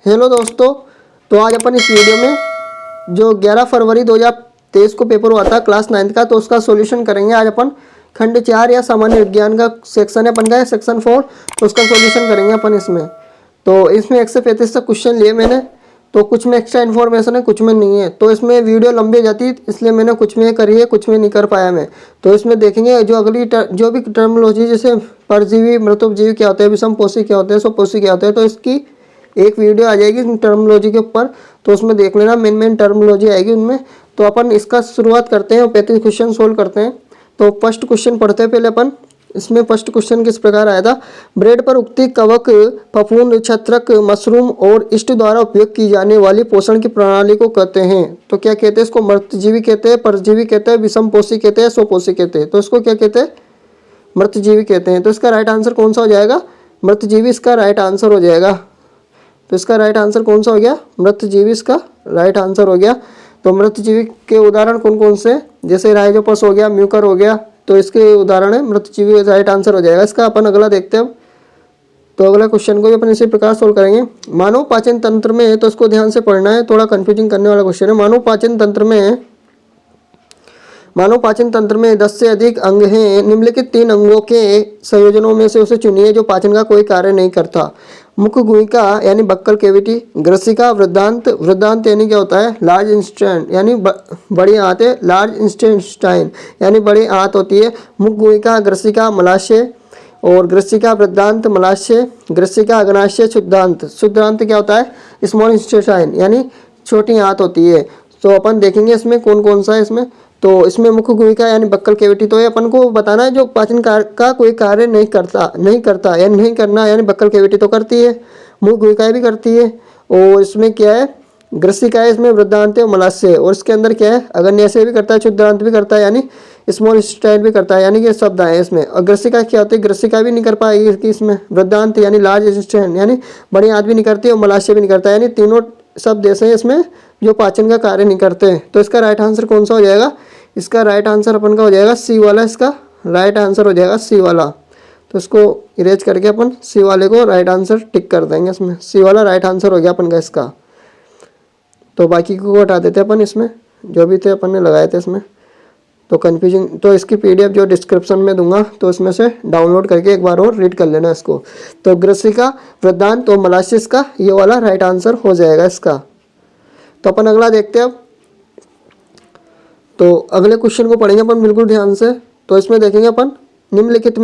Hello दोस्तों, तो आज अपन इस वीडियो में जो 11 फरवरी 2023 को पेपर हुआ था क्लास 9th का, तो उसका सॉल्यूशन करेंगे। आज अपन खंड 4 या सामान्य विज्ञान का सेक्शन है अपन का, सेक्शन 4, तो उसका सॉल्यूशन करेंगे अपन इसमें। तो इसमें 1 से 35 तक क्वेश्चन लिए मैंने, तो कुछ में एक्स्ट्रा इन्फॉर्मेशन है, कुछ में नहीं है, तो इसमें वीडियो लंबी हो जाती, इसलिए मैंने कुछ में करी है, कुछ में नहीं कर पाया मैं। तो इसमें देखेंगे जो अगली जो भी टर्मोलॉजी, जैसे परजीवी, मृतोपजीवी क्या होते हैं, विषमपोषी क्या होते हैं, स्वपोषी क्या होते हैं, तो इसकी एक वीडियो आ जाएगी टर्मोलॉजी के ऊपर, तो उसमें देख लेना, मेन टर्मोलॉजी आएगी उनमें। तो अपन इसका शुरुआत करते हैं और 35 क्वेश्चन सोल्व करते हैं। तो फर्स्ट क्वेश्चन पढ़ते हैं पहले अपन। इसमें फर्स्ट क्वेश्चन किस प्रकार आया था, ब्रेड पर उगती कवक, फफूंद, छत्रक, मशरूम और इष्ट द्वारा उपयोग की जाने वाली पोषण की प्रणाली को कहते हैं। तो क्या कहते हैं इसको, मृतजीवी कहते हैं, परजीवी कहते हैं, विषमपोषी कहते हैं, स्वपोषी कहते हैं। तो इसको क्या कहते हैं, मृतजीवी कहते हैं। तो इसका राइट आंसर कौन सा हो जाएगा, मृतजीवी इसका राइट आंसर हो जाएगा। तो इसका राइट आंसर कौन सा हो गया, मृतजीवी इसका राइट आंसर हो गया। तो मृतजीवी के उदाहरण कौन कौन से, जैसे राइजोपस हो गया, म्यूकर हो गया, तो इसके उदाहरण है मृतजीवी, राइट आंसर हो जाएगा इसका। अपन अगला देखते हैं। तो अगला क्वेश्चन को भी अपन इसी प्रकार सोल्व करेंगे। मानव पाचन तंत्र में, तो इसको ध्यान से पढ़ना है, थोड़ा कंफ्यूजिंग करने वाला क्वेश्चन है। मानव पाचन तंत्र में 10 से अधिक अंग हैं। निम्नलिखित 3 अंगों के संयोजनों में से उसे चुनिए जो पाचन का कोई कार्य नहीं करता। मुख्य गुहिका यानी बक्कल केविटी, ग्रसिका, वृद्धांत यानी क्या होता है, लार्ज इंस्टेंट यानी बड़ी आंत है, लार्ज इंटेस्टाइन यानी बड़ी आंत होती है। मुख्य गुहिका, ग्रसिका, मलाशय, और ग्रसिका, वृद्धांत, मलाशय, ग्रसिका, अग्नाशय, शुद्धांत क्या होता है, स्मॉल इंटेस्टाइन यानी छोटी आंत होती है। तो अपन देखेंगे इसमें कौन कौन सा है इसमें। तो इसमें मुख्य गुहिका यानी बक्कल केविटी, तो ये अपन को बताना है जो पाचन का कोई कार्य नहीं करता यानी नहीं करना, यानी बक्कल केविटी तो करती है, मुख्य गुहिका भी करती है। और इसमें क्या है, ग्रसिका है, इसमें वृद्धांत और मलाशय, और इसके अंदर क्या है, अग्नाशय भी करता है, क्षुद्रांत भी करता है, यानी स्मॉल इंटेस्टाइन भी करता है, यानी कि शब्द आए इसमें। और ग्रसिका क्या होती है, ग्रसिका भी नहीं कर पाएगी इसमें, वृद्धांत यानी लार्ज इंटेस्टाइन यानी बड़ी आंत भी नहीं करती, और मलाशय भी नहीं करता, यानी तीनों शब्द ऐसे हैं इसमें जो पाचन का कार्य नहीं करते। तो इसका राइट आंसर कौन सा हो जाएगा, इसका राइट आंसर अपन का हो जाएगा सी वाला, इसका राइट आंसर हो जाएगा सी वाला। तो इसको इरेज करके अपन सी वाले को राइट आंसर टिक कर देंगे इसमें, सी वाला राइट आंसर हो गया अपन का इसका। तो बाकी को हटा देते अपन, इसमें जो भी थे अपन ने लगाए थे इसमें। तो कन्फ्यूजिंग, तो इसकी पीडीएफ जो डिस्क्रिप्शन में दूंगा, तो इसमें से डाउनलोड करके एक बार और रीड कर लेना इसको। तो ग्रसिका, वृद्धांत और मलाशय इसका ये वाला राइट आंसर हो जाएगा इसका। तो अपन अगला देखते हैं अब। तो अगले क्वेश्चन को पढ़ेंगे अपन बिल्कुल ध्यान से। तो इसमें देखेंगे अपन निम्नलिखित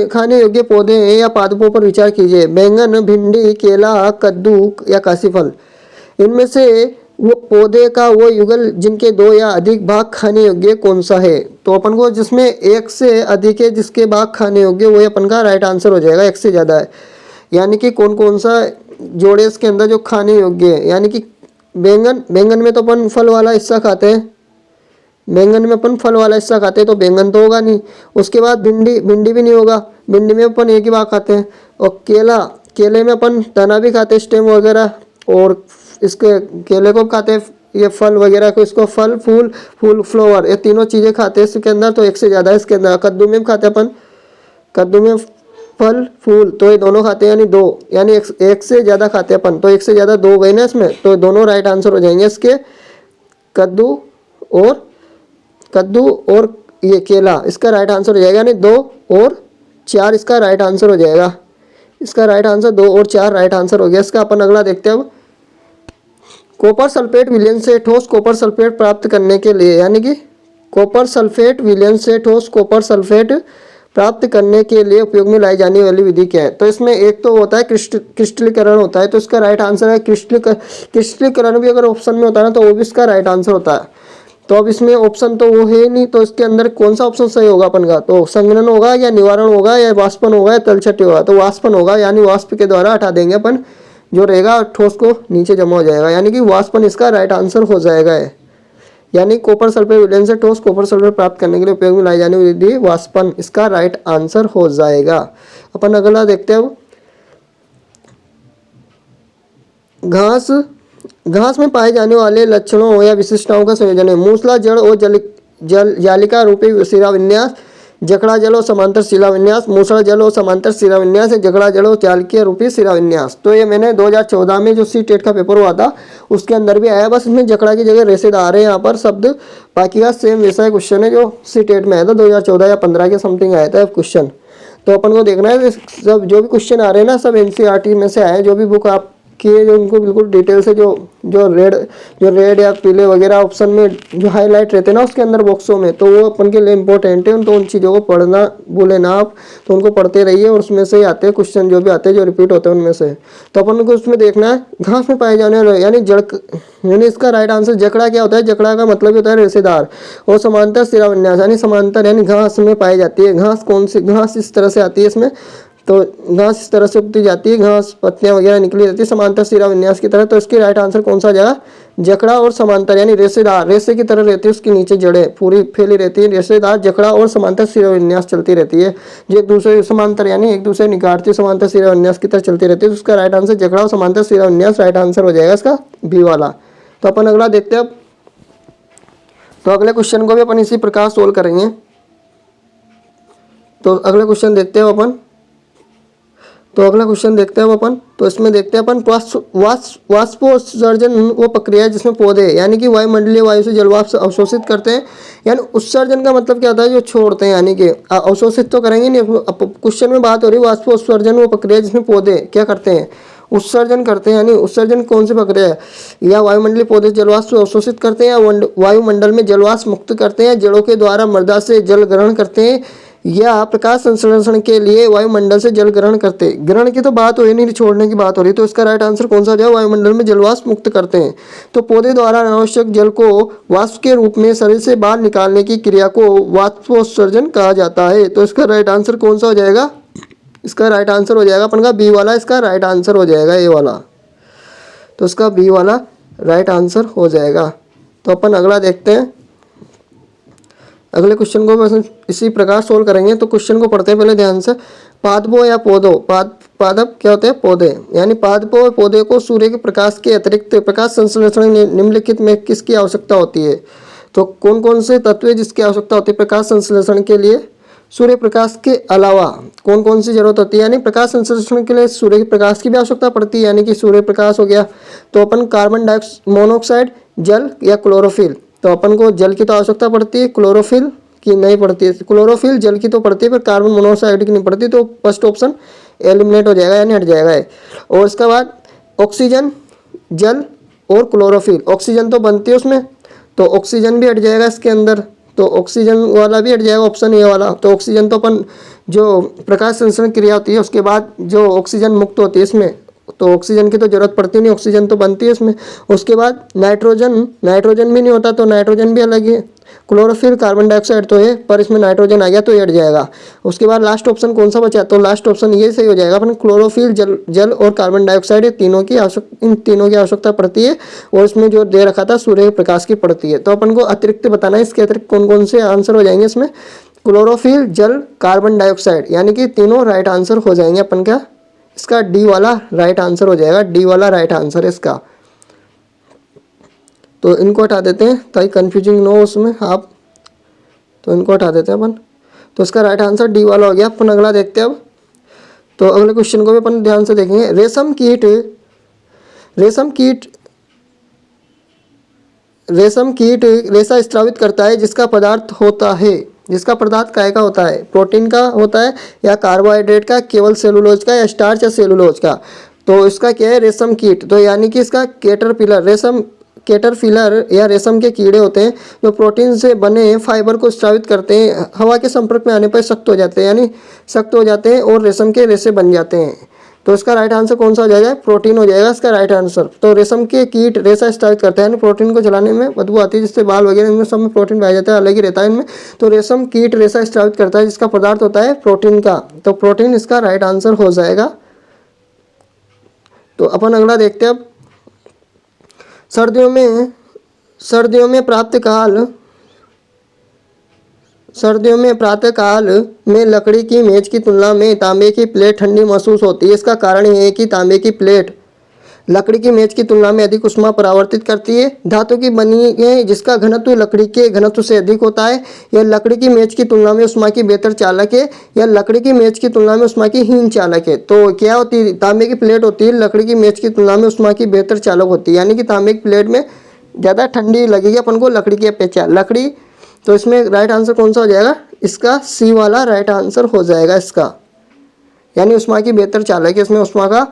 खाने योग्य पौधे या पादपों पर विचार कीजिए। बैंगन, भिंडी, केला, कद्दू या काशीफल। इनमें से वो पौधे का वो युगल जिनके 2 या अधिक भाग खाने योग्य कौन सा है। तो अपन को जिसमें 1 से अधिक है, जिसके भाग खाने योग्य, वो अपन का राइट आंसर हो जाएगा। 1 से ज़्यादा है यानी कि कौन कौन सा जोड़े इसके अंदर जो खाने योग्य है, यानी कि बैंगन में तो अपन फल वाला हिस्सा खाते हैं, बैंगन में अपन फल वाला हिस्सा खाते हैं, तो बैंगन तो होगा नहीं। उसके बाद भिंडी भी नहीं होगा, भिंडी में अपन एक ही भाग खाते हैं। और केले में अपन तना भी खाते हैं, स्टेम वगैरह, और इसके केले को खाते हैं, ये फल वगैरह को, इसको फल, फूल, फ्लावर, ये तीनों चीज़ें खाते हैं इसके अंदर। तो 1 से ज़्यादा है इसके अंदर। कद्दू में भी खाते हैं अपन, कद्दू में फल, फूल, तो ये दोनों खाते हैं, यानी 2, यानी 1 से ज़्यादा खाते हैं अपन। तो 1 से ज़्यादा 2 गए ना इसमें, तो दोनों राइट आंसर हो जाएंगे इसके। कद्दू और ये केला, इसका राइट आंसर हो जाएगा, यानी 2 और 4 इसका राइट आंसर हो जाएगा। इसका राइट आंसर 2 और 4 राइट आंसर हो गया इसका। अपन अगला देखते हैं अब। कॉपर सल्फेट विलयन से ठोस कॉपर सल्फेट प्राप्त करने के लिए, यानी कि कॉपर सल्फेट विलयन से ठोस कॉपर सल्फेट प्राप्त करने के लिए उपयोग में लाई जाने वाली विधि क्या है। तो इसमें एक तो होता है क्रिस्टलीकरण होता है, तो इसका राइट आंसर है क्रिस्टलीकरण। भी अगर ऑप्शन में होता है ना, तो वो भी इसका राइट आंसर होता है। तो अब इसमें ऑप्शन तो वो है नहीं, तो इसके अंदर कौन सा ऑप्शन सही होगा अपन का, तो संघनन होगा या निवारण होगा या वाष्पन होगा या तलछटी होगा। तो वाष्पन होगा, यानी वाष्प के द्वारा हटा देंगे अपन, जो रहेगा ठोस को नीचे जमा हो जाएगा, यानी कि वाष्पन इसका राइट आंसर हो जाएगा है। यानी कॉपर सल्फेट विलयन से ठोस कॉपर सल्फेट प्राप्त करने के लिए उपयोग में लाई जाने वाली विधि वाष्पन, इसका राइट आंसर हो जाएगा। अपन अगला देखते हैं। घास में पाए जाने वाले लक्षणों या विशिष्टताओं का संयोजन है। मूसला, जड़ और जालिका रूपी शिलाविन्यास, जकड़ा जल और समांतर शिलाविन्यास, मूसल जल और समांतर शिलाविन्यास, जकड़ा जल और चालकीय रूपी शिलाविन्यास। तो ये मैंने 2014 में जो सी-टेट का पेपर हुआ था उसके अंदर भी आया, बस इसमें जकड़ा की जगह रेसेदार है यहाँ पर शब्द, बाकी का सेम वैसा क्वेश्चन है जो सी-टेट में आया था 2014 या 15 के समथिंग आया था क्वेश्चन। तो अपन को देखना है सब जो भी क्वेश्चन आ रहे हैं ना सब एनसीईआरटी में से आए, जो भी बुक आप किए जो उनको बिल्कुल डिटेल से जो रेड या पीले वगैरह ऑप्शन में जो हाईलाइट रहते हैं ना उसके अंदर बॉक्सों में, तो वो अपन के लिए इंपॉर्टेंट है। तो उन चीज़ों को पढ़ना भूले ना आप, तो उनको पढ़ते रहिए और उसमें से ही आते हैं क्वेश्चन जो भी आते हैं जो रिपीट होते हैं उनमें से। तो अपन को उसमें देखना है घास में पाए जाने वाले यानी यानी इसका राइट आंसर जकड़ा क्या होता है, जकड़ा का मतलब होता है रेशेदार, और समांतर शिलाविन्यास यानी समांतर यानी घास में पाई जाती है। घास कौन सी घास इस तरह से आती है इसमें, तो घास इस तरह से उगती जाती है, घास पत्तियां वगैरह निकली रहती है समांतर शिलाविन्यास की तरह। तो इसकी राइट आंसर कौन सा आ जाएगा, जकड़ा और समांतर यानी रेशेदार, रेशे की तरह रहती है उसके नीचे जड़ें पूरी फैली रहती है, रेशेदार जकड़ा और समांतर शिलाविन्यास चलती रहती है, जो एक दूसरे समांतर यानी एक दूसरे निकाटती समांतर शिलाविन्यास की तरह चलती रहती है। तो उसका राइट आंसर जकड़ा और समांतर शिलाविन्यास राइट आंसर हो जाएगा इसका बी वाला। तो अपन अगला देखते हैं अब। तो अगले क्वेश्चन को भी अपन इसी प्रकार सोल्व करेंगे। तो अगले क्वेश्चन देखते हैं अपन। तो अगला क्वेश्चन देखते हैं अपन। तो इसमें देखते हैं अपन वाष्पोत्सर्जन वो प्रक्रिया है जिसमें पौधे यानी कि वायुमंडलीय वायु से जलवाष्प अवशोषित करते हैं। यानी उत्सर्जन का मतलब क्या होता है, जो छोड़ते हैं, यानी कि अवशोषित तो करेंगे नहीं। क्वेश्चन में बात हो रही है वाष्पोत्सर्जन वो प्रक्रिया जिसमें पौधे क्या करते हैं, उत्सर्जन करते हैं। यानी उत्सर्जन कौन सी प्रक्रिया है, या वायुमंडलीय पौधे जलवाष्प अवशोषित करते हैं, या वायुमंडल में जलवाष्प मुक्त करते हैं, जड़ों के द्वारा मृदा से जल ग्रहण करते हैं, या प्रकाश संश्लेषण के लिए वायुमंडल से जल ग्रहण करते हैं। ग्रहण की तो बात हो रही नहीं, छोड़ने की बात हो रही। तो इसका राइट आंसर कौन सा जाए, वायुमंडल में जलवाष्प मुक्त करते हैं। तो पौधे द्वारा अनावश्यक जल को वाष्प के रूप में शरीर से बाहर निकालने की क्रिया को वाष्पोत्सर्जन कहा जाता है। तो इसका राइट आंसर कौन सा हो जाएगा, इसका राइट आंसर हो जाएगा अपन का बी वाला, इसका राइट आंसर हो जाएगा ए वाला। तो इसका बी वाला राइट आंसर हो जाएगा। तो अपन अगला देखते हैं। अगले क्वेश्चन को बस इसी प्रकार सोल्व करेंगे। तो क्वेश्चन को पढ़ते हैं पहले ध्यान से। पादपों या पौधों, पादप क्या होते हैं, पौधे, यानी पादपों और पौधे को सूर्य के प्रकाश के अतिरिक्त प्रकाश संश्लेषण निम्नलिखित में किसकी आवश्यकता होती है। तो कौन कौन से तत्व है जिसकी आवश्यकता होती है प्रकाश संश्लेषण के लिए, सूर्य प्रकाश के अलावा कौन कौन सी जरूरत होती है। यानी प्रकाश संश्लेषण के लिए सूर्य के प्रकाश की भी आवश्यकता पड़ती है, यानी कि सूर्य प्रकाश हो गया। तो अपन कार्बन मोनोऑक्साइड, जल या क्लोरोफिल। तो अपन को जल की तो आवश्यकता पड़ती है, क्लोरोफिल की नहीं पड़ती है। क्लोरोफिल जल की तो पड़ती है पर कार्बन मोनोऑक्साइड की नहीं पड़ती। तो फर्स्ट ऑप्शन एलिमिनेट हो जाएगा यानी हट जाएगा है। और इसके बाद ऑक्सीजन, जल और क्लोरोफिल, ऑक्सीजन तो बनती है उसमें, तो ऑक्सीजन भी हट जाएगा इसके अंदर। तो ऑक्सीजन वाला भी हट जाएगा ऑप्शन ए वाला। तो ऑक्सीजन तो अपन जो प्रकाश संश्लेषण क्रिया होती है उसके बाद जो ऑक्सीजन मुक्त होती है इसमें, तो ऑक्सीजन की तो जरूरत पड़ती नहीं, ऑक्सीजन तो बनती है इसमें। उसके बाद नाइट्रोजन, नाइट्रोजन भी नहीं होता तो नाइट्रोजन भी अलग है। क्लोरोफिल कार्बन डाइऑक्साइड तो है पर इसमें नाइट्रोजन आ गया तो ये हट जाएगा। उसके बाद लास्ट ऑप्शन कौन सा बचा, तो लास्ट ऑप्शन ये सही हो जाएगा अपन क्लोरोफिल, जल और कार्बन डाइऑक्साइड, इन तीनों की आवश्यकता पड़ती है। और इसमें जो दे रखा था सूर्य प्रकाश की पड़ती है। तो अपन को अतिरिक्त बताना है इसके अतिरिक्त कौन कौन से आंसर हो जाएंगे इसमें, क्लोरोफिल, जल, कार्बन डाइऑक्साइड, यानी कि तीनों राइट आंसर हो जाएंगे अपन का। इसका डी वाला राइट आंसर हो जाएगा, डी वाला राइट आंसर है इसका। तो इनको हटा देते हैं ताकि कंफ्यूजिंग ना हो उसमें आप, तो इनको हटा देते हैं अपन। तो इसका राइट आंसर डी वाला हो गया। अपन अगला देखते हैं अब। तो अगले क्वेश्चन को भी अपन ध्यान से देखेंगे। रेशम कीट रेशा स्रावित करता है जिसका पदार्थ होता है, जिसका पदार्थ काय का होता है, प्रोटीन का होता है या कार्बोहाइड्रेट का, केवल सेलुलोज का या स्टार्च या सेलुलोज का। तो इसका क्या है, रेशम कीट। तो यानी कि इसका कैटरपिलर या रेशम के कीड़े होते हैं जो प्रोटीन से बने फाइबर को स्रावित करते हैं, हवा के संपर्क में आने पर सख्त हो जाते हैं, यानी सख्त हो जाते हैं और रेशम के रेशे बन जाते हैं। तो इसका राइट आंसर कौन सा हो जाएगा, प्रोटीन हो जाएगा इसका राइट आंसर। तो रेशम के कीट रेशा स्रावित करते हैं, यानी प्रोटीन को जलाने में बदबू आती है जिससे बाल वगैरह इनमें सब में प्रोटीन पाया जाता है, अलग ही रहता है इनमें। तो रेशम कीट रेशा स्रावित करता है जिसका पदार्थ होता है प्रोटीन का। तो प्रोटीन इसका राइट आंसर हो जाएगा। तो अपन अगला देखते हैं अब। सर्दियों में प्रातःकाल में लकड़ी की मेज की तुलना में तांबे की प्लेट ठंडी महसूस होती है। इसका कारण ये है कि तांबे की प्लेट लकड़ी की मेज की तुलना में अधिक ऊष्मा परावर्तित करती है। धातु की बनी है जिसका घनत्व लकड़ी के घनत्व से अधिक होता है। यह लकड़ी की मेज की तुलना में ऊष्मा की बेहतर चालक है। यह लकड़ी की मेज की तुलना में ऊष्मा की हीन चालक है। तो क्या होती है, तांबे की प्लेट होती है लकड़ी की मेज की तुलना में ऊष्मा की बेहतर चालक होती है, यानी कि तांबे की प्लेट में ज़्यादा ठंडी लगेगी अपन को लकड़ी की अपेक्षा। लकड़ी, तो इसमें राइट आंसर कौन सा हो जाएगा, इसका सी वाला राइट आंसर हो जाएगा इसका, यानी ऊष्मा की बेहतर चालक है। इसमें ऊष्मा का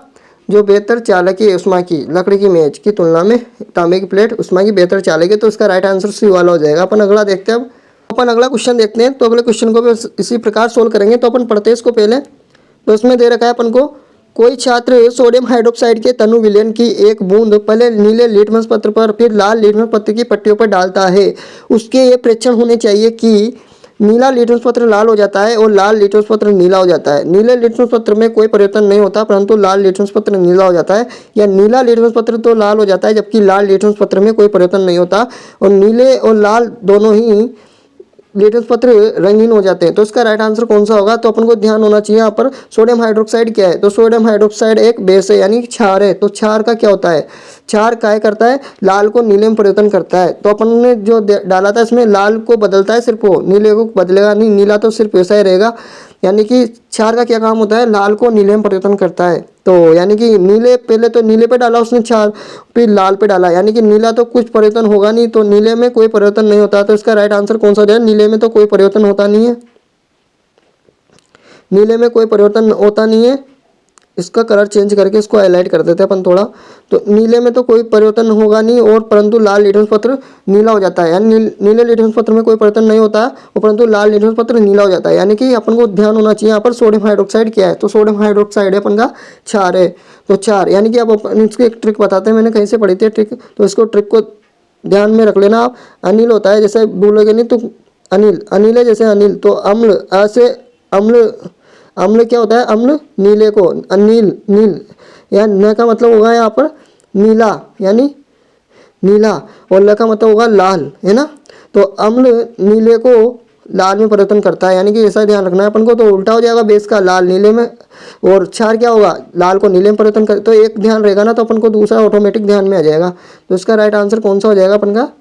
जो बेहतर चालक है ऊष्मा की लकड़ी की मेज की तुलना में तांबे की प्लेट ऊष्मा की बेहतर चालक है, तो इसका राइट आंसर सी वाला हो जाएगा। अपन अगला देखते हैं। अब अपन अगला क्वेश्चन देखते हैं। तो अगले क्वेश्चन को भी इसी प्रकार सोल्व करेंगे। तो अपन पढ़ते हैं इसको पहले। तो इसमें दे रखा है अपन को, कोई छात्र सोडियम हाइड्रोक्साइड के तनु विलयन की एक बूंद पहले नीले लिटमस पत्र पर फिर लाल लिटमस पत्र की पट्टियों पर डालता है। उसके ये प्रेक्षण होने चाहिए कि नीला लिटमस पत्र लाल हो जाता है और लाल लिटमस पत्र नीला हो जाता है। नीले लिटमस पत्र में कोई परिवर्तन नहीं होता परंतु लाल लिटमस पत्र नीला हो जाता है, या नीला लिटमस पत्र तो लाल हो जाता है जबकि लाल लिटमस पत्र में कोई परिवर्तन नहीं होता, और नीले और लाल दोनों ही लिटमस पत्र रंगीन हो जाते हैं। तो इसका राइट आंसर कौन सा होगा, तो अपन को ध्यान होना चाहिए यहाँ पर सोडियम हाइड्रोक्साइड क्या है, तो सोडियम हाइड्रोक्साइड एक बेस है यानी क्षार है। तो क्षार का क्या होता है, क्षार काय करता है, लाल को नीले में परिवर्तन करता है। तो अपन ने जो डाला था इसमें लाल को बदलता है सिर्फ, वो नीले को बदलेगा नहीं, नीला तो सिर्फ वैसा ही रहेगा। यानी कि क्षार का क्या काम होता है, लाल को नीले में परिवर्तन करता है। तो यानी कि नीले, पहले तो नीले पे डाला उसने क्षार, फिर लाल पे डाला, यानी कि नीला तो कुछ परिवर्तन होगा नहीं, तो नीले में कोई परिवर्तन नहीं होता। तो इसका राइट आंसर कौन सा हो जाए, नीले में तो कोई परिवर्तन होता नहीं है, नीले में कोई परिवर्तन होता नहीं है। इसका कलर चेंज करके इसको हाईलाइट कर देते हैं अपन थोड़ा। तो नीले में तो कोई परिवर्तन होगा नहीं और परंतु लाल लिटमस पत्र नीला हो जाता है, यानी नीले लिटमस पत्र में कोई परिवर्तन नहीं होता है और परंतु लाल लिटमस पत्र नीला हो जाता है। यानी कि अपन को ध्यान होना चाहिए यहाँ पर सोडियम हाइड्रोक्साइड क्या है, तो सोडियम हाइड्रोक्साइड है अपन का क्षार है। तो क्षार यानी कि अब अपन इसकी एक ट्रिक बताते हैं, मैंने कहीं से पढ़ी थी ट्रिक, तो इसको ट्रिक को ध्यान में रख लेना आप। अनिल होता है, जैसे बोलोगे नहीं तो अनिल, अनिल है जैसे अनिल, तो अम्ल ऐसे अम्ल, अम्ल क्या होता है, अम्ल नीले को अनिल, नील या न का मतलब होगा यहाँ पर नीला यानी नीला, और ल का मतलब होगा लाल, है ना। तो अम्ल नीले को लाल में परिवर्तन करता है, यानी कि ऐसा ध्यान रखना है अपन को। तो उल्टा हो जाएगा बेस का, लाल नीले में और क्षार क्या होगा, लाल को नीले में परिवर्तन कर, तो एक ध्यान रहेगा ना तो अपन को दूसरा ऑटोमेटिक ध्यान में आ जाएगा। तो इसका राइट आंसर कौन सा हो जाएगा अपन का,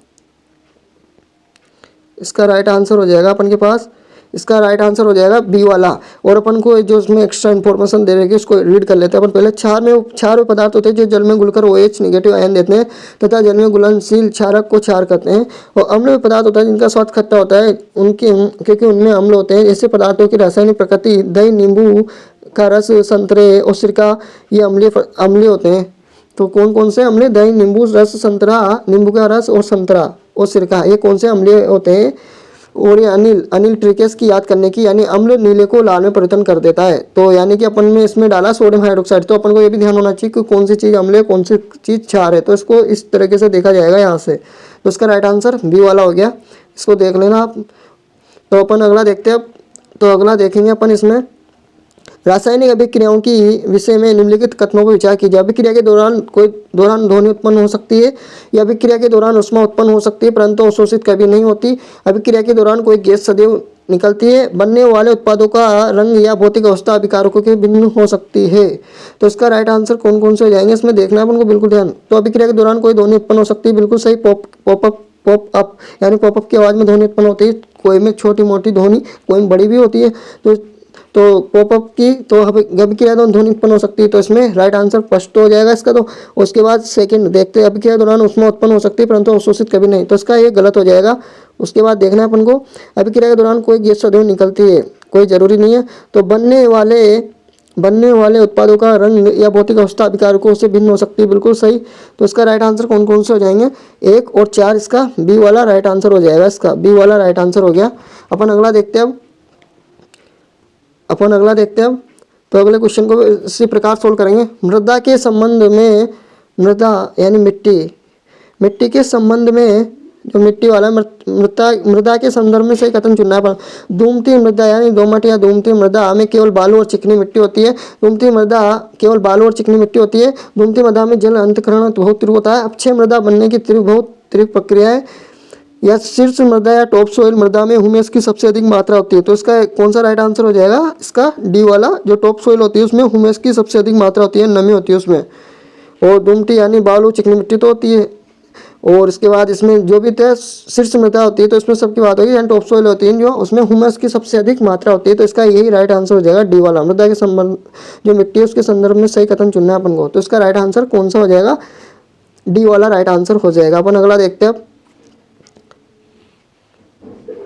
इसका राइट आंसर हो जाएगा अपन के पास, इसका राइट आंसर हो जाएगा बी वाला। और अपन को जो इसमें एक्स्ट्रा इन्फॉर्मेशन दे रही है उसको रीड कर लेते हैं अपन पहले। क्षार में पदार्थ होते हैं जो जल में घुलकर OH नेगेटिव आयन देते हैं तथा जल में घुलनशील क्षारक को क्षार कहते हैं। और अम्ल में पदार्थ होता है जिनका स्वाद खट्टा होता है उनके, क्योंकि उनमें अम्ल होते हैं। ऐसे पदार्थों की रासायनिक प्रकृति, दही, नींबू का रस, संतरे और सिरका, ये अम्लीय होते हैं। तो कौन कौन से अम्ल, दही, नींबू रस, संतरा, नींबू का रस और संतरा और सिरका, ये कौन से अम्लीय होते हैं। और ये अनिल ट्रिकेस की याद करने की, यानी अम्ल नीले को लाल में परिवर्तन कर देता है। तो यानी कि अपन ने इसमें डाला सोडियम हाइड्रोक्साइड, तो अपन को ये भी ध्यान होना चाहिए कि कौन सी चीज़ अम्ल है कौन सी चीज़ क्षार है। तो इसको इस तरीके से देखा जाएगा यहाँ से। तो इसका राइट आंसर बी वाला हो गया, इसको देख लेना आप। तो अपन अगला देखते हैं। तो अगला देखेंगे अपन इसमें रासायनिक अभिक्रियाओं की विषय में निम्नलिखित कथनों पर विचार कीजिए। अभिक्रिया के दौरान ध्वनि उत्पन्न हो सकती है, या अभिक्रिया के दौरान ऊष्मा उत्पन्न हो सकती है परंतु अवशोषित कभी नहीं होती। अभिक्रिया के दौरान कोई गैस सदैव निकलती है। बनने वाले उत्पादों का रंग या भौतिक अवस्था अभिकारकों के भिन्न हो सकती है। तो इसका राइट आंसर कौन कौन से हो जाएंगे इसमें देखना है अपन को बिल्कुल ध्यान। तो अभिक्रिया के दौरान कोई ध्वनि उत्पन्न हो सकती है, बिल्कुल सही। पॉप अप यानी पॉपअप की आवाज़ में ध्वनि उत्पन्न होती है, कोई में छोटी मोटी ध्वनि, कोई में बड़ी भी होती है। तो पॉपअप की तो अभिक्रिया दौरान ध्वनि उत्पन्न हो सकती है, तो इसमें राइट आंसर फर्स्ट हो जाएगा इसका। तो उसके बाद सेकंड देखते हैं, अभिक्रिया दौरान ऊष्मा उत्पन्न हो सकती है परंतु अवशोषित कभी नहीं, तो इसका ये गलत हो जाएगा। उसके बाद देखना है अपन को, अभिक्रिया के दौरान कोई गैस सदैव निकलती है, कोई जरूरी नहीं है। तो बनने वाले उत्पादों का रंग या भौतिक अवस्था अभिकारकों से भिन्न हो सकती है, बिल्कुल सही। तो इसका राइट आंसर कौन कौन से हो जाएंगे, 1 और 4, इसका बी वाला राइट आंसर हो जाएगा, इसका बी वाला राइट आंसर हो गया। अपन अगला देखते हैं अब। तो अगले क्वेश्चन को इसी प्रकार सोल्व करेंगे। मृदा के संबंध में, मृदा यानी मिट्टी के संबंध में जो मिट्टी वाला मृदा के संदर्भ में सही कथन चुनना है। धूमती मृदा यानी दोमट या धूमती मृदा में केवल बालू और चिकनी मिट्टी होती है। धूमती मृदा केवल बालू और चिकनी मिट्टी होती है। धूमती मृदा में जल अंतःकरण बहुत तीव्र होता है। अक्षय मृदा बनने की बहुत तीव्र प्रक्रिया है। या शीर्ष मृदा या टॉप सोइल मृदा में ह्यूमस की सबसे अधिक मात्रा होती है। तो इसका कौन सा राइट आंसर हो जाएगा, इसका डी वाला। जो टॉप सोइल होती है उसमें ह्यूमस की सबसे अधिक मात्रा होती है, नमी होती है उसमें। और दुमटी यानी बालू चिकनी मिट्टी तो होती है। और इसके बाद इसमें जो भी तय शीर्ष मृदा होती है तो इसमें सबकी बात होगी, एंड टॉप सोइल होती है जो उसमें ह्यूमस की सबसे अधिक मात्रा होती है। तो इसका यही राइट आंसर हो जाएगा डी वाला। मृदा के संबंध जो मिट्टी है उसके संदर्भ में सही कथन चुनना है अपन को। तो इसका राइट आंसर कौन सा हो जाएगा, डी वाला राइट आंसर हो जाएगा। अपन अगला देखते हैं अब।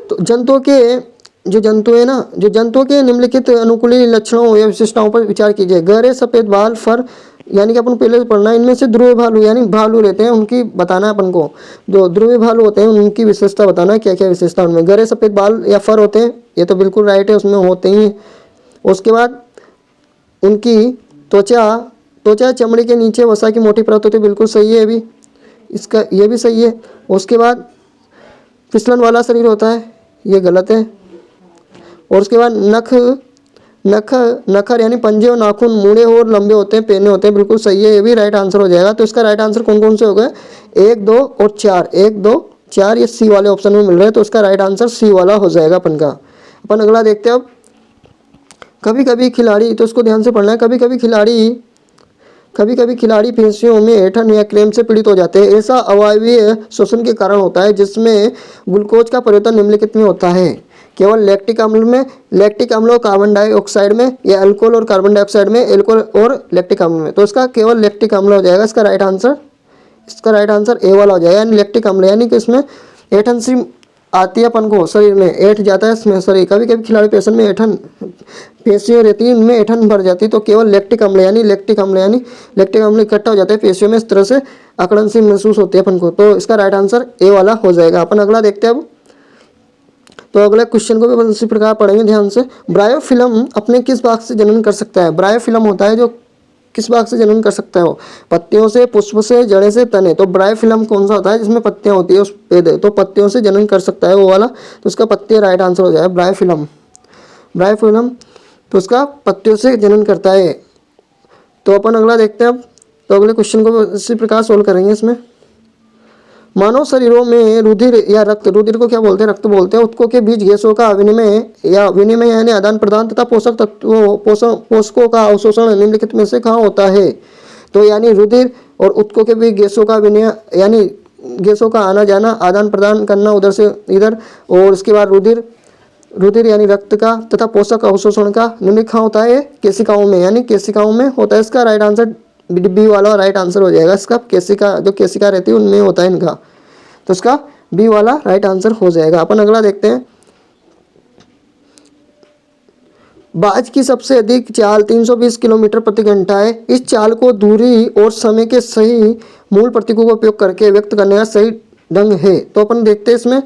तो जंतुओं के जो जंतुओं के निम्नलिखित अनुकूली लक्षणों या विशेषताओं पर विचार कीजिए। गहरे सफेद बाल, फर, यानी कि अपन पहले पढ़ना है, इनमें से ध्रुव भालू यानी भालू रहते हैं उनकी बताना है अपन को। जो ध्रुव भालू होते हैं उनकी विशेषता बताना है, क्या क्या विशेषता उनमें। गहरे सफेद बाल या फर होते हैं, ये तो बिल्कुल राइट है, उसमें होते ही। उसके बाद उनकी त्वचा चमड़ी के नीचे वसा की मोटी परत होती है, बिल्कुल सही है भी, इसका ये भी सही है। उसके बाद फिसलन वाला शरीर होता है, ये गलत है। और उसके बाद नखर यानी पंजे और नाखून मुड़े और लंबे होते हैं, पेने होते हैं, बिल्कुल सही है, ये भी राइट आंसर हो जाएगा। तो इसका राइट आंसर कौन कौन से हो गए, 1, 2 और 4, 1, 2, 4 ये सी वाले ऑप्शन में मिल रहे हैं। तो इसका राइट आंसर सी वाला हो जाएगा अपन का। अपन अगला देखते हैं अब। कभी कभी खिलाड़ी, तो इसको ध्यान से पढ़ना है, कभी कभी खिलाड़ी पेशियों में ऐंठन या क्रेम्प से पीड़ित हो जाते हैं। ऐसा अवायवीय शोषण के कारण होता है जिसमें ग्लूकोज का परिवर्तन निम्नलिखित में होता है। केवल लैक्टिक अम्ल और कार्बन डाइऑक्साइड में, या अल्कोहल और कार्बन डाइऑक्साइड में, अल्कोहल और लैक्टिक अम्ल में। तो इसका केवल लैक्टिक अम्ल हो जाएगा इसका राइट आंसर ए वाला हो जाएगा। यानी लैक्टिक अम्ल यानी कि इसमें ऐंठन सी आती है अपन को, शरीर में ऐंठ जाता है इसमें शरीर। कभी कभी खिलाड़ी पेशन में ऐंठन पेशियाँ रहती है, उनमें ऐंठन भर जाती है, तो केवल लैक्टिक अम्ल इकट्ठा हो जाता है पेशियों में, इस तरह से अकड़न सी महसूस होती है अपन को। तो इसका राइट आंसर ए वाला हो जाएगा। अपन अगला देखते हैं अब। तो अगले क्वेश्चन को भी अपन इसी प्रकार पढ़ेंगे ध्यान से। ब्रायोफिल्म अपने किस भाग से जनन कर सकता है। ब्रायोफिल्म होता है जो किस भाग से जनन कर सकता है वो, पत्तियों से, पुष्प से, जड़ें से, तने। तो ब्रायोफिल्म कौन सा होता है जिसमें पत्तियां होती है उस पेड़, तो पत्तियों से जनन कर सकता है वो वाला। तो उसका पत्ते राइट आंसर हो जाएगा ब्रायोफिल्म। तो उसका पत्तियों से जनन करता है। तो अपन अगला देखते हैं अब। तो अगले क्वेश्चन को इसी प्रकार सोल्व करेंगे इसमें। मानव शरीरों में रुधिर या रक्त, रुधिर को क्या बोलते हैं, रक्त बोलते हैं, उत्कों के बीच गैसों का विनिमय यानी आदान प्रदान तथा पोषकों का अवशोषण निम्नलिखित में से कहाँ होता है। तो यानी रुधिर और उत्कों के बीच गैसों का विनिमय यानी गैसों का आना जाना, आदान प्रदान करना उधर से इधर। और उसके बाद रुधिर यानी रक्त का तथा पोषक अवशोषण का निम्नलिखित कहाँ होता है, केशिकाओं में, यानी केशिकाओं में होता है। इसका राइट आंसर बी वाला राइट आंसर हो जाएगा। इसका केशिका रहती है उनमें होता है इनका। तो इसका बी वाला राइट आंसर हो जाएगा। अपन अगला देखते हैं। बाज की सबसे अधिक चाल 320 किलोमीटर प्रति घंटा है। इस चाल को दूरी और समय के सही मूल प्रतीकों का उपयोग करके व्यक्त करने का सही ढंग है। तो अपन देखते हैं इसमें।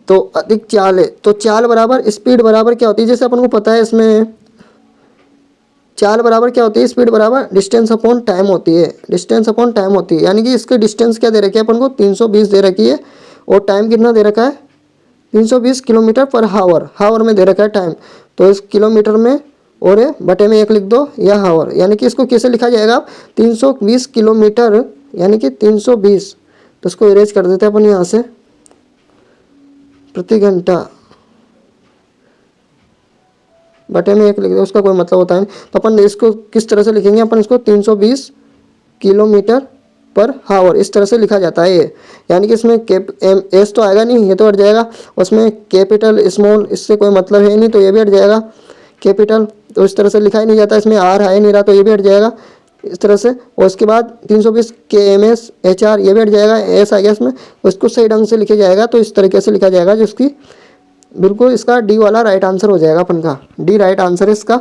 तो अधिक चाल है, तो चाल बराबर स्पीड बराबर क्या होती है, जैसे अपन को पता है इसमें चाल बराबर क्या होती है, स्पीड बराबर डिस्टेंस अपॉन टाइम होती है। यानी कि इसके डिस्टेंस क्या दे रखी है अपन को, 320 दे रखी है, और टाइम कितना दे रखा है, 320 किलोमीटर पर हावर में दे रखा है टाइम। तो इस किलोमीटर में और बटे में 1 लिख दो या हावर। यानी कि इसको कैसे लिखा जाएगा, 320 किलोमीटर यानी कि 320, तो इसको इरेज कर देते हैं अपन यहाँ से, प्रति घंटा बटे में 1 लिख दो, उसका कोई मतलब होता है नहीं। तो अपन इसको किस तरह से लिखेंगे, अपन इसको 320 किलोमीटर पर हावर इस तरह से लिखा जाता है ये। यानी कि इसमें एस तो आएगा नहीं, ये तो हट जाएगा। उसमें कैपिटल स्मॉल इससे कोई मतलब है नहीं, तो ये भी हट जाएगा। कैपिटल तो इस तरह से लिखा ही नहीं जाता, इसमें आर है नहीं रहा, तो ये भी हट जाएगा इस तरह से। और उसके बाद 320 KMS HR ये भी हट जाएगा, एस आ गया इसमें, उसको सही ढंग से लिखा जाएगा। तो इस तरीके से लिखा जाएगा जिसकी बिल्कुल इसका डी वाला राइट आंसर हो जाएगा अपन का, डी राइट आंसर है इसका।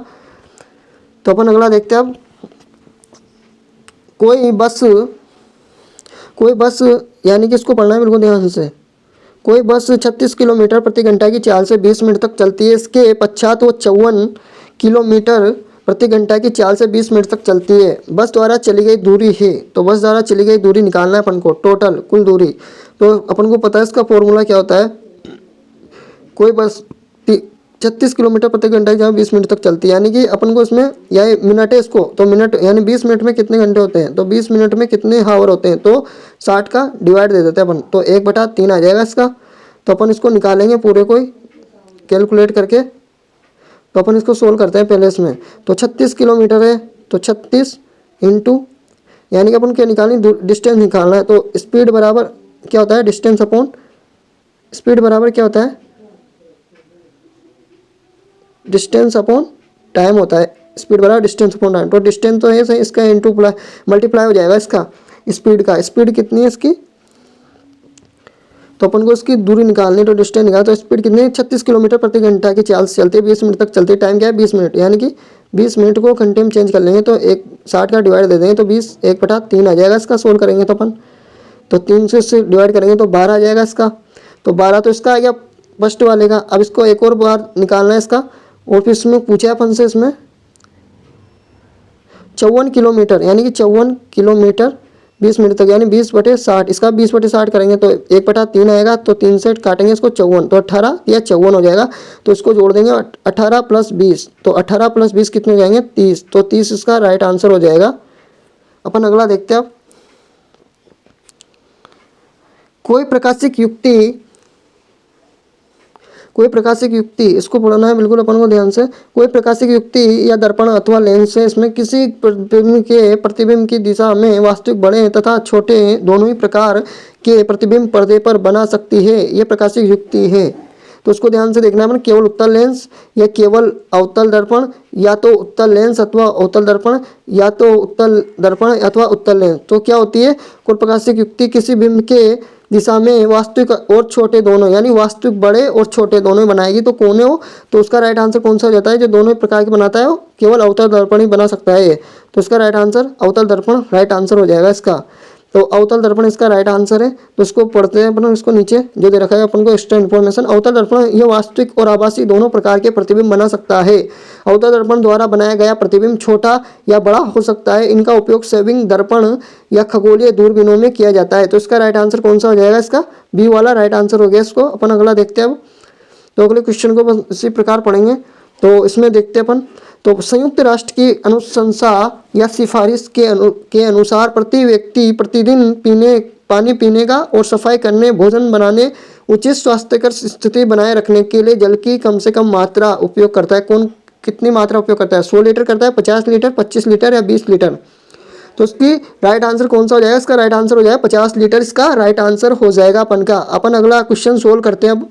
तो अपन अगला देखते हैं अब। कोई बस यानी कि इसको पढ़ना है बिल्कुल ध्यान से। कोई बस 36 किलोमीटर प्रति घंटा की चाल से 20 मिनट तक चलती है। इसके पश्चात वो 54 किलोमीटर प्रति घंटा की चाल से 20 मिनट तक चलती है। बस द्वारा चली गई दूरी है, तो बस द्वारा चली गई दूरी निकालना है अपन को, टोटल कुल दूरी। तो अपन को पता है इसका फॉर्मूला क्या होता है। कोई बस 36 किलोमीटर प्रति घंटा की 20 मिनट तक चलती है, यानी कि अपन को इसमें यह मिनट है इसको, तो मिनट यानी 20 मिनट में कितने घंटे होते हैं, तो 20 मिनट में कितने हावर होते हैं, तो 60 का डिवाइड दे देते हैं अपन, तो 1/3 आ जाएगा इसका। तो अपन इसको निकालेंगे पूरे को कैलकुलेट करके। तो अपन इसको सोल्व करते हैं पहले इसमें। तो 36 किलोमीटर है, तो 36 इंटू यानी कि अपन क्या निकालनी, डिस्टेंस निकालना है। तो स्पीड बराबर क्या होता है, डिस्टेंस अपॉन स्पीड बराबर क्या होता है, डिस्टेंस अपॉन टाइम होता है। स्पीड बराबर डिस्टेंस अपॉन टाइम। तो डिस्टेंस तो है सही, इसका इंटू मल्टीप्लाई हो जाएगा इसका स्पीड का। स्पीड कितनी है इसकी, तो अपन को इसकी दूरी निकालनी, तो डिस्टेंस निकाल, तो स्पीड कितनी है, 36 किलोमीटर प्रति घंटा की चाल से चलती है, 20 मिनट तक चलती है। टाइम क्या है, 20 मिनट, यानी कि 20 मिनट को घंटे में चेंज कर लेंगे तो एक 60 का डिवाइड दे देंगे तो 20 1/3 आ जाएगा इसका। सोल्व करेंगे तो अपन, तो 3 से इससे डिवाइड करेंगे तो 12 आ जाएगा इसका। तो 12 तो इसका आ गया फर्स्ट वाले का। अब इसको एक और बार निकालना है इसका, और फिर इसमें पूछा अपन से इसमें 54 किलोमीटर, यानी कि 54 किलोमीटर 20 मिनट तक, यानी 20/60। इसका 20/60 करेंगे तो 1/3 आएगा, तो 3 से काटेंगे इसको 54, तो 18 या 54 हो जाएगा। तो इसको जोड़ देंगे 18 + 20, तो 18 + 20 कितने हो जाएंगे, 30। तो 30 इसका राइट आंसर हो जाएगा। अपन अगला देखते हैं अब। कोई प्रकाशिक युक्ति, इसको पढ़ना है बिल्कुल अपन को ध्यान से। कोई प्रकाशिक युक्ति या दर्पण अथवा लेंस से इसमें किसी प्रतिबिंब की दिशा में वास्तविक बड़े तथा छोटे दोनों ही प्रकार के प्रतिबिंब पर्दे पर बना सकती है, यह प्रकाशिक युक्ति है। तो उसको ध्यान से देखना है, केवल उत्तल लेंस या केवल अवतल दर्पण, या तो उत्तल लेंस अथवा अवतल दर्पण, या तो उत्तल दर्पण अथवा उत्तल लेंस। तो क्या होती है, कोई प्रकाशिक युक्ति किसी बिंब के दिशा में वास्तविक और छोटे दोनों, यानी वास्तविक बड़े और छोटे दोनों ही बनाएगी। तो कौन है वो, तो उसका राइट आंसर कौन सा हो जाता है, जो दोनों प्रकार के बनाता है वो केवल अवतल दर्पण ही बना सकता है। तो इसका राइट आंसर अवतल दर्पण राइट आंसर हो जाएगा इसका। तो अवतल दर्पण इसका राइट आंसर है। तो इसको पढ़ते हैं अपन, इसको नीचे जो दे रखा है अपन को एक्स्ट्रा इन्फॉर्मेशन। अवतल दर्पण यह वास्तविक और आभासी दोनों प्रकार के प्रतिबिंब बना सकता है। अवतल दर्पण द्वारा बनाया गया प्रतिबिंब छोटा या बड़ा हो सकता है। इनका उपयोग सेविंग दर्पण या खगोलीय दूरबीनों में किया जाता है। तो इसका राइट आंसर कौन सा हो जाएगा, इसका बी वाला राइट आंसर हो गया। इसको अपन अगला देखते हैं अब। तो अगले क्वेश्चन को बस इसी प्रकार पढ़ेंगे। तो इसमें देखते हैं अपन, तो संयुक्त राष्ट्र की अनुशंसा या सिफारिश के अनुसार प्रति व्यक्ति प्रतिदिन पानी पीने का और सफाई करने, भोजन बनाने, उचित स्वास्थ्यकर स्थिति बनाए रखने के लिए जल की कम से कम मात्रा उपयोग करता है। कौन कितनी मात्रा उपयोग करता है, 100 लीटर करता है, 50 लीटर, 25 लीटर या 20 लीटर। तो इसकी राइट आंसर कौन सा हो जाएगा, इसका राइट आंसर हो जाएगा 50 लीटर, इसका राइट आंसर हो जाएगा अपन का। अपन अगला क्वेश्चन सोल्व करते हैं अब।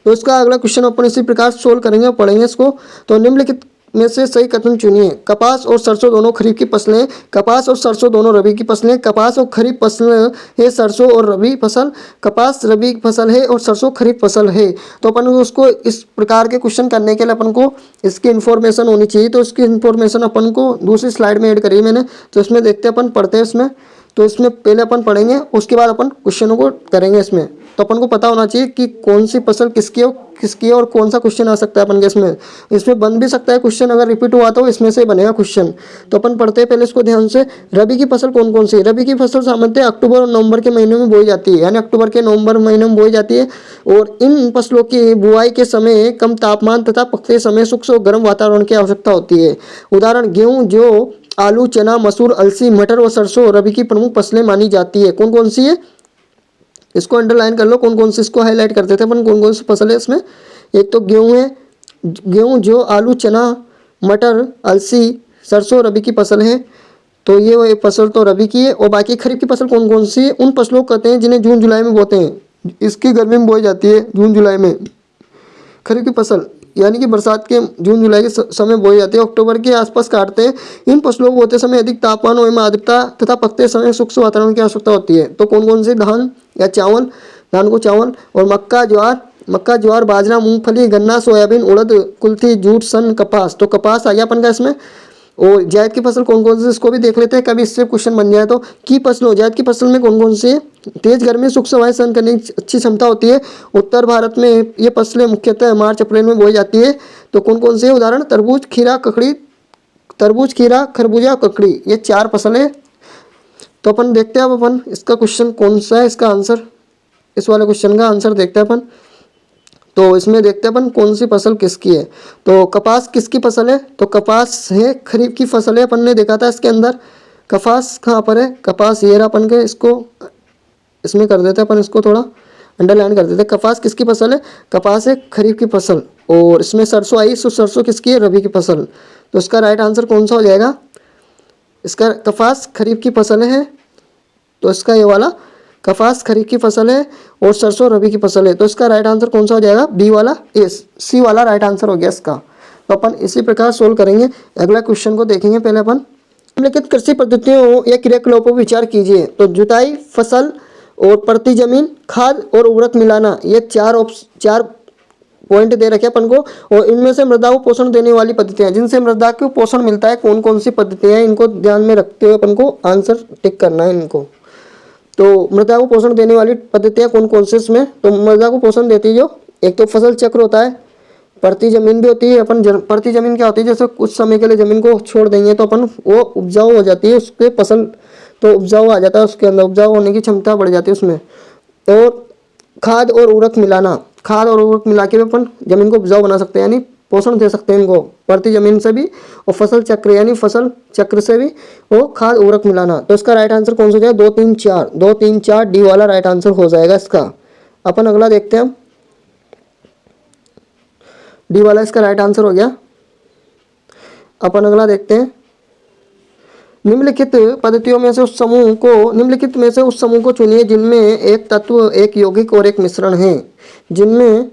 तो इसका अगला क्वेश्चन अपन इसी प्रकार सोल्व करेंगे और पढ़ेंगे इसको। तो निम्नलिखित में से सही कथन चुनिए। कपास और सरसों दोनों खरीफ की फसलें, कपास और सरसों दोनों रबी की फसलें, कपास और खरीफ फसल है, सरसों और रबी फसल, कपास रबी फसल है और सरसों खरीफ फसल है। तो अपन उसको इस प्रकार के क्वेश्चन करने के लिए अपन को इसकी इन्फॉर्मेशन होनी चाहिए। तो इसकी इन्फॉर्मेशन अपन को दूसरी स्लाइड में ऐड करी मैंने। तो इसमें देखते हैं अपन, पढ़ते हैं इसमें। तो इसमें पहले अपन पढ़ेंगे, उसके बाद अपन क्वेश्चनों को करेंगे इसमें। तो अपन को पता होना चाहिए कि कौन सी फसल किसकी है और कौन सा क्वेश्चन आ सकता है अपन के इसमें बन भी सकता है क्वेश्चन, अगर रिपीट हुआ तो इसमें से बनेगा क्वेश्चन। तो अपन पढ़ते हैं पहले इसको ध्यान से। रबी की फसल कौन कौन सी है, रबी की फसल सामान्यतः अक्टूबर और नवंबर के महीने में बोई जाती है, यानी अक्टूबर के नवंबर महीने में बोई जाती है। और इन फसलों की बुआई के समय कम तापमान तथा पकते समय शुष्क और गर्म वातावरण की आवश्यकता होती है। उदाहरण गेहूँ, जौ, आलू, चना, मसूर, अलसी, मटर व सरसों रबी की प्रमुख फसलें मानी जाती है। कौन कौन सी है, इसको अंडरलाइन कर लो, कौन कौन सी, इसको हाईलाइट करते थे अपन, कौन कौन सी फसल है इसमें। एक तो गेहूँ है, गेहूँ, जौ, आलू, चना, मटर, अलसी, सरसों रबी की फसल है। तो ये फसल तो रबी की है। और बाकी खरीफ की फसल कौन कौन सी है, उन फसलों को कहते हैं जिन्हें जून जुलाई में बोते हैं। इसकी गर्मी में बोई जाती है जून जुलाई में। खरीफ की फसल यानी कि बरसात के जून जुलाई के समय बोई जाती है, अक्टूबर के आसपास काटते हैं। इन फसलों को बोते समय अधिक तापमान और आर्द्रता तथा पकते समय शुष्क वातावरण की आवश्यकता होती है। तो कौन कौन से, धान या चावल, धान को चावल, और मक्का, ज्वार, बाजरा, मूंगफली, गन्ना, सोयाबीन, उड़द, कुल्थी, जूट, सन, कपास। तो कपास आ गया अपन का इसमें। और जायद की फसल कौन कौन सी, इसको भी देख लेते हैं, कभी इससे क्वेश्चन बन जाए तो। की फसलों, जायद की फसल में कौन कौन सी है, तेज गर्मी शुष्क हवाएं सहन करने की अच्छी क्षमता होती है। उत्तर भारत में ये फसलें मुख्यतः मार्च अप्रैल में बोई जाती है। तो कौन कौन सी है, उदाहरण तरबूज, खीरा, खरबूजा, ककड़ी, ये 4 फसलें। तो अपन देखते हैं अब अपन इसका क्वेश्चन कौन सा है, इसका आंसर, इस वाले क्वेश्चन का आंसर देखते हैं अपन। तो इसमें देखते हैं अपन कौन सी फसल किसकी है। तो कपास किसकी फसल है, तो कपास है खरीफ की फसल है, अपन ने देखा था इसके अंदर। कपास कहाँ पर है, कपास ये रहा अपन के, इसको इसमें कर देते हैं अपन, इसको थोड़ा अंडरलाइन कर देते हैं। कपास किसकी फसल है, कपास है खरीफ की फसल। और इसमें सरसों आई, सरसों किसकी है, रबी की फसल। तो इसका राइट आंसर कौन सा हो जाएगा, इसका कपास खरीफ की फसल है, तो इसका ये वाला कपास खरीफ की फसल है और सरसों रबी की फसल है। तो इसका राइट आंसर कौन सा हो जाएगा? बी वाला, सी वाला राइट आंसर हो गया इसका। तो अपन इसी प्रकार सोल्व करेंगे। अगला क्वेश्चन को देखेंगे। पहले अपन निम्नलिखित कृषि पद्धतियों या क्रियाकलापों पर विचार कीजिए। तो जुताई, फसल और प्रति जमीन, खाद और उर्वरक मिलाना, ये चार पॉइंट दे रखे अपन को। और इनमें से मृदा को पोषण देने वाली पद्धतियां, जिनसे मृदा को पोषण मिलता है, कौन कौन सी पद्धतियां हैं, इनको ध्यान में रखते हुए अपन को आंसर टिक करना है इनको। तो मृदा को पोषण देने वाली पद्धतियां कौन कौन सी इसमें? तो मृदा को पोषण देती है जो, एक तो फसल चक्र होता है, प्रति जमीन भी होती है। अपन प्रति जमीन क्या होती है? जैसे कुछ समय के लिए जमीन को छोड़ देंगे तो अपन वो उपजाऊ हो जाती है, उसके फसल तो उपजाऊ आ जाता है, उसके अंदर उपजाऊ होने की क्षमता बढ़ जाती है उसमें। और खाद और उर्वरक मिलाना, खाद और उर्वरक मिला के भी अपन जमीन को उपजाऊ बना सकते हैं, यानी पोषण दे सकते हैं इनको प्रति जमीन से भी। और फसल चक्र यानी फसल चक्र से भी वो खाद उर्वरक मिलाना। तो इसका राइट आंसर कौन सा हो जाएगा? 2 3 4, 2 3 4 डी वाला राइट आंसर हो जाएगा इसका। अपन अगला देखते हैं। डी वाला इसका राइट आंसर हो गया। अपन अगला देखते हैं। निम्नलिखित पद्धतियों में से उस समूह को निम्नलिखित में से उस समूह को चुनिए जिनमें एक तत्व, एक यौगिक और एक मिश्रण है। जिनमें